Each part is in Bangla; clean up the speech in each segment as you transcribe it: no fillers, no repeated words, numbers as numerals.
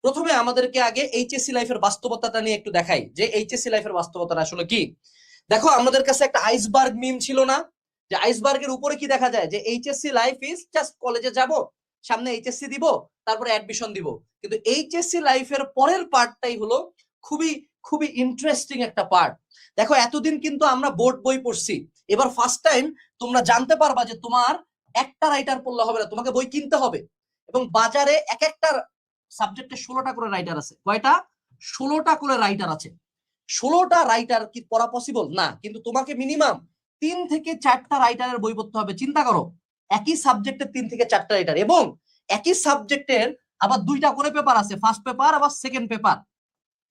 প্রথমে আমাদেরকে আগে এইচএসসি লাইফের বাস্তবতাটা নিয়ে একটু দেখাই যে এইচএসসি লাইফের বাস্তবতাটা আসলে কি। দেখো আমাদের কাছে একটা আইসবার্গ মিম ছিল না, যে আইসবার্গের উপরে কি দেখা যায়, যে এইচএসসি লাইফ ইজ জাস্ট কলেজে যাব, সামনে এইচএসসি দিব, তারপরে অ্যাডমিশন দিব। কিন্তু এইচএসসি লাইফের পরের পার্টটাই হলো খুবই খুবই ইন্টারেস্টিং একটা পার্ট। দেখো এতদিন কিন্তু আমরা বোর্ড বই পড়ছি, এবার ফার্স্ট টাইম তোমরা জানতে পারবা যে তোমার একটা রাইটার পড়লে হবে না, তোমাকে বই কিনতে হবে। এবং বাজারে এক একটা সাবজেক্টে 16টা করে রাইটার আছে। কয়টা? 16টা করে রাইটার আছে। 16টা রাইটার কি পড়া পসিবল না, কিন্তু তোমাকে মিনিমাম 3 থেকে 4টা রাইটারের বই পড়তে হবে। চিন্তা করো, একই সাবজেক্টের 3 থেকে 4টা রাইটার, এবং একই সাবজেক্টের আবার 2টা করে পেপার আছে, ফার্স্ট পেপার আবার সেকেন্ড পেপার।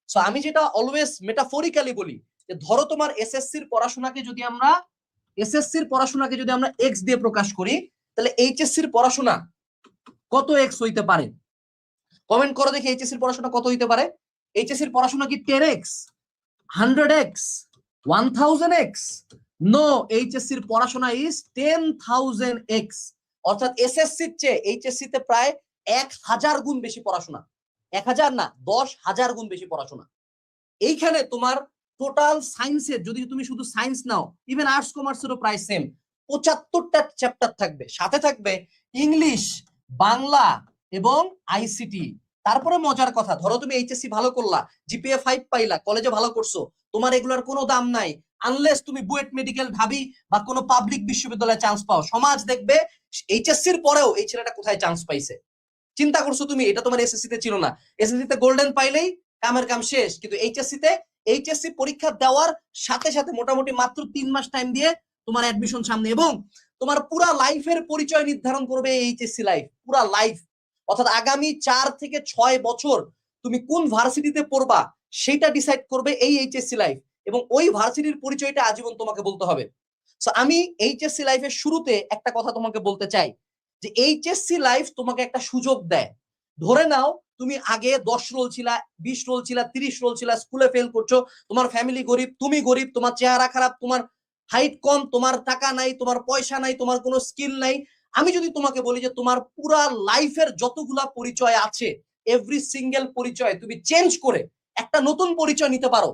সো আমি যেটা অলওয়েজ মেটাফরিক্যালি বলি, যে ধরো তোমার এসএসসির পড়াশোনাকে যদি আমরা এক্স দিয়ে প্রকাশ করি, তাহলে এইচএসসির পড়াশোনা কত এক্স হইতে পারে? কমেন্ট করো দেখি, এইচএসসির পড়াশোনা কত হইতে পারে? এইচএসসির পড়াশোনা কি 10x, 100x, 1000x? নো, এইচএসসির পড়াশোনা ইজ 10,000x। অর্থাৎ এসএসসির চেয়ে এইচএসসি তে প্রায় 1000 গুণ বেশি পড়াশোনা। 1000 না, 10,000 গুণ বেশি পড়াশোনা। এইখানে তোমার টোটাল সায়েন্সের, যদি তুমি শুধু সায়েন্স নাও, ইভেন আর্টস কমার্সেরও প্রায় সেম, 75টা চ্যাপ্টার থাকবে, সাথে থাকবে ইংলিশ, বাংলা এবং আইসিটি। তারপরে মজার কথা, ধরো তুমি এইচএসসি ভালো করলা, জিপিএ 5 পাইলা, কলেজে ভালো করছো, তোমার এগুলোর কোনো দাম নাই আনলেস তুমি বুয়েট মেডিকেল, ঢাবি বা কোনো পাবলিক বিশ্ববিদ্যালয়ে চান্স পাও। সমাজ দেখবে এইচএসসির পরেও এই ছেলেটা কোথায় চান্স পাইছে। চিন্তা করছো তুমি, এটা তোমার এসএসসি তে ছিল না। এসএসসি তে গোল্ডেন পাইলেই কামের কাম শেষ, কিন্তু এইচএসসি পরীক্ষা দেওয়ার সাথে সাথে মোটামুটি মাত্র 3 মাস টাইম দিয়ে তোমার অ্যাডমিশন সামনে, এবং তোমার পুরা লাইফের পরিচয় নির্ধারণ করবে এইচএসসি লাইফ, পুরা লাইফ। অর্থাৎ আগামী 4 থেকে 6 বছর তুমি কোন ভার্সিটিতে পড়বা সেটা ডিসাইড করবে এই এইচএসসি লাইফ, এবং ওই ভার্সিটির পরিচয়টা আজীবন তোমাকে বলতে হবে। সো আমি এইচএসসি লাইফের শুরুতে একটা কথা তোমাকে বলতে চাই, যে এইচএসসি লাইফ তোমাকে একটা সুযোগ দেয়। ধরে নাও তুমি আগে 10 রোল ছিলা, 20 রোল ছিলা, 30 রোল ছিলা, স্কুলে ফেল করছো, তোমার ফ্যামিলি গরিব, তুমি গরিব, তোমার চেহারা খারাপ, তোমার হাইট কম, তোমার টাকা নাই, তোমার পয়সা নাই, তোমার কোনো স্কিল নাই। আমি যদি তোমাকে বলি যে তোমার পুরা লাইফের যতগুলা পরিচয় আছে, এভরি সিঙ্গেল পরিচয় তুমি চেঞ্জ করে একটা নতুন পরিচয় নিতে পারো,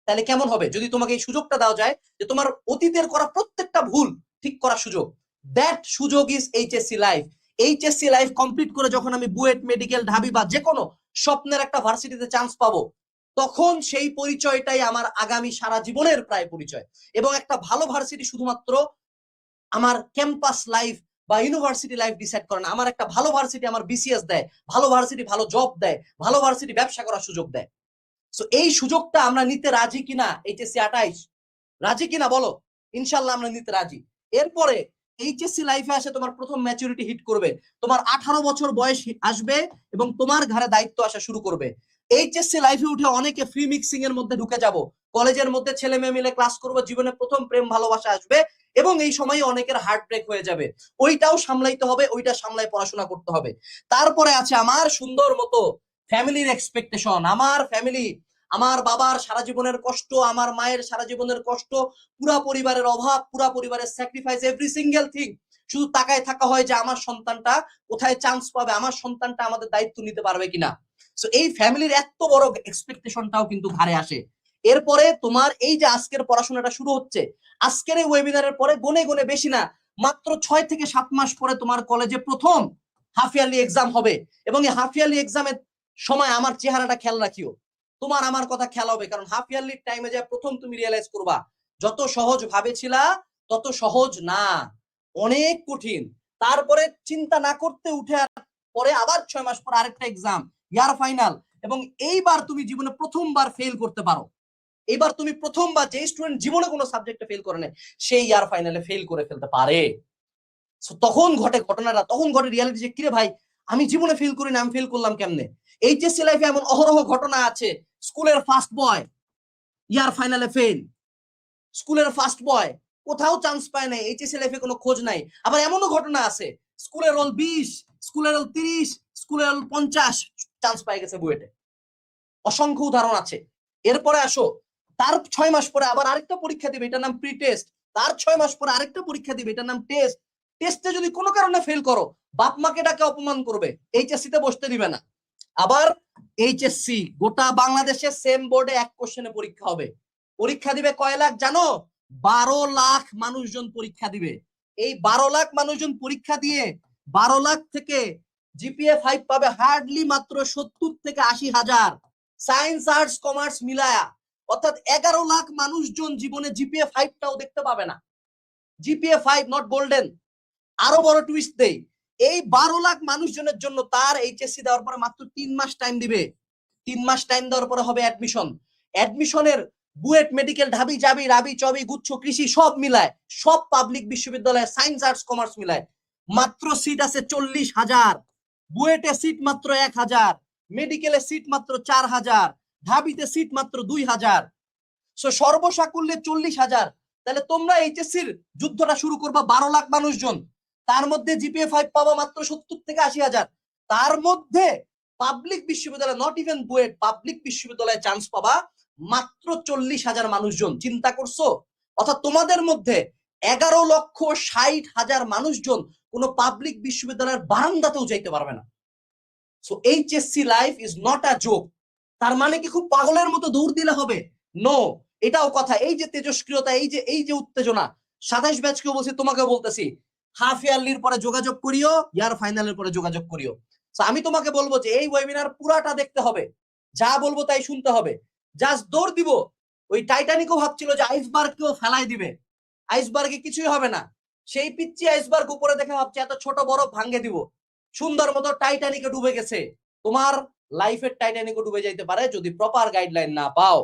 তাহলে কেমন হবে? যদি তোমাকে এই সুযোগটা দেওয়া যায় যে তোমার অতীতের করা প্রত্যেকটা ভুল ঠিক করার সুযোগ, দ্যাট সুযোগ is HSC life. HSC life complete করে যখন আমি বুয়েট মেডিকেল, ঢাবি বা যে কোনো স্বপ্নের একটা ভার্সিটিতে চান্স পাবো, তখন সেই পরিচয়টাই আমার আগামী সারা জীবনের প্রায় পরিচয়। এবং একটা ভালো ভার্সিটি শুধুমাত্র আমার ক্যাম্পাস লাইফ বা ইউনিভার্সিটি লাইফ ডিসাইড করে না। আমার একটা ভালো ভার্সিটি আমার বিসিএস দেয়, ভালো ভার্সিটি ভালো জব দেয়, ভালো ভার্সিটি ব্যবসা করার সুযোগ দেয়। সো এই সুযোগটা আমরা নিতে রাজি কিনা? এইচএসসি 28 রাজি কিনা বলো? ইনশাল্লাহ আমরা নিতে রাজি। এরপরে এইচএসসি লাইফে আসে তোমার প্রথম ম্যাচুরিটি হিট করবে, তোমার 18 বছর বয়স আসবে এবং তোমার ঘরে দায়িত্ব আসা শুরু করবে। এইচএসসি লাইফে উঠে অনেকে ফ্রি মিক্সিং এর মধ্যে ঢুকে যাব, কলেজের মধ্যে ছেলে মেয়ে মিলে ক্লাস করবো, জীবনে প্রথম প্রেম ভালোবাসা আসবে, এবং এই সময় অনেকের হার্ট ব্রেক হয়ে যাবে। ওইটাও সামলাইতে হবে, ওইটা সামলাই পড়াশোনা করতে হবে। তারপরে আছে আমার সুন্দর মতো ফ্যামিলির এক্সপেকটেশন। আমার ফ্যামিলি, আমার বাবার সারা জীবনের কষ্ট, আমার মায়ের সারা জীবনের কষ্ট, পুরা পরিবারের অভাব, পুরা পরিবারের স্যাক্রিফাইস, এভরি সিঙ্গেল থিং। শুধু তাকায় থাকা হয় যে আমার সন্তানটা কোথায় চান্স পাবে, আমার সন্তানটা আমাদের দায়িত্ব নিতে পারবে কিনা। সো এই ফ্যামিলির এত বড় এক্সপেকটেশনটাও কিন্তু ঘাড়ে আসে। এরপরে তোমার এই যে আজকের পড়াশোনাটা শুরু হচ্ছে, আজকের এই ওয়েবিনারের পরে গনে গনে, বেশি না, মাত্র 6 থেকে 7 মাস পরে তোমার কলেজে প্রথম হাফ ইয়ারলি এক্সাম হবে, এবং এই হাফ ইয়ারলি এক্সামের সময় আমার চেহারাটা খেয়াল রাখিও, তোমার আমার কথা খেয়াল হবে, কারণ হাফ ইয়ারলি টাইমে যে প্রথম তুমি রিয়েলাইজ করবা যত সহজ ভাবেছিলা তত সহজ না, অনেক কঠিন। তারপরে চিন্তা না করতে উঠে পরে আবার 6 মাস পর আরেকটা এক্সাম, ইয়ার ফাইনাল, এবং এইবার তুমি জীবনে প্রথমবার ফেল করতে পারো। এইবার তুমি প্রথমবার, যে স্টুডেন্ট জীবনে কোনো সাবজেক্টে ফেল করে না, সেই ইয়ার ফাইনালে ফেল করে ফেলতে পারে। তখন ঘটে ঘটনাটা, তখন ঘটে রিয়ালিটি, যে কিরে ভাই আমি জীবনে ফেল করি না, আমি ফেল করলাম কেমনে? এইচএসসি লাইফে এমন অহরহ ঘটনা আছে, স্কুলের ফার্স্ট বয় ইয়ার ফাইনালে ফেল, স্কুলের ফার্স্ট বয় কোথাও চান্স পায় নাই, এইচএসসি লাইফে কোনো খোঁজ নাই। আবার এমনও ঘটনা আছে, স্কুলের রোল 20, স্কুলের রোল 30, স্কুলের রোল 50 চান্স পাই গেছে বুয়েটে। অসংখ্য উদাহরণ আছে। এরপরে আসো, তার 6 মাস পরে আবার আরেকটা পরীক্ষা দিবে, এটার নাম প্রি টেস্ট। তার 6 মাস পরে আরেকটা পরীক্ষা দিবে, এটার নাম টেস্ট। টেস্টে যদি কোনো কারণে ফেল করো, বাপ মাকে ডাকে অপমান করবে, এইচএসসি তে বসতে দিবে না। আবার এইচএসসি গোটা বাংলাদেশে সেম বোর্ডে এক কোশ্চেনে পরীক্ষা হবে। পরীক্ষা দিবে কয় লাখ জানো? 12 লাখ মানুষজন পরীক্ষা দিবে। এই 12 লাখ মানুষজন পরীক্ষা দিয়ে 12 লাখ থেকে জিপিএ 5 পাবে হার্ডলি মাত্র 70 থেকে 80 হাজার, সায়েন্স আর্টস কমার্স মিলায়া। অর্থাৎ 11 লাখ মানুষজন জীবনে জিপিএ 5টাও দেখতে পাবে না। GPA 5 not golden. আরো বড় টুইস্ট দেই, এই 12 লাখ মানুষজনের জন্য তার এইচএসসি দেওয়ার পরে মাত্র 3 মাস টাইম দিবে। 3 মাস টাইম দেওয়ার পরে হবে অ্যাডমিশন। অ্যাডমিশনের বুয়েট, মেডিকেল, ঢাবি, জাবি, রাবি, চবি, গুচ্ছ, কৃষি সব মিলায়, সব পাবলিক বিশ্ববিদ্যালয়ে সায়েন্স আর্টস কমার্স মিলায় মাত্র সিট আছে 40,000। বুয়েটে সিট মাত্র 1,000, মেডিকেলে সিট মাত্র 4,000, ঢাবিতে সিট মাত্র 2,000। সো সর্বসাকুল্যে 40,000। তাহলে তোমরা এইচএসসির যুদ্ধটা শুরু করবা 12 লাখ মানুষজন, তার মধ্যে জিপিএ 5 পাবা মাত্র 70 থেকে 80 হাজার। তার মধ্যে পাবলিক বিশ্ববিদ্যালয়, নট ইভেন বুয়েট, পাবলিক বিশ্ববিদ্যালয়ে চান্স পাবা মাত্র 40,000 মানুষজন। চিন্তা করছো? অর্থাৎ তোমাদের মধ্যে 11,60,000 মানুষজন কোন পাবলিক বিশ্ববিদ্যালয়ের বারান্দাতেও যাইতে পারবে না। So HSC life is not a joke. তার মানে কি খুব পাগলের মতো দৌড় দিলে হবে? নো, এটাও কথা। এই যে তেজস্ক্রিয়তা, এই যে উত্তেজনা, 27 ব্যাচকেও বলছি, তোমাকেও বলতেছি, হাফ ইয়ারলির পরে যোগাযোগ করিও, ইয়ার ফাইনালের পরে যোগাযোগ করিও। আমি তোমাকে বলবো যে এই ওয়েবিনার পুরাটা দেখতে হবে, যা বলবো তাই শুনতে হবে। জাস্ট দৌড় দিব। ওই টাইটানিকও ভাবছিল যে আইসবার্গকেও ফেলাই দিবে, আইসবার্গে কিছুই হবে না। সেই পিচ্ছি আইসবার্গ উপরে দেখে ভাবছে এত ছোট বড় ভাঙ্গে দিব। সুন্দর মতো টাইটানিকে ডুবে গেছে। তোমার লাইফের টাইটানিকও ডুবে যাইতে পারে যদি প্রপার গাইডলাইন না পাও।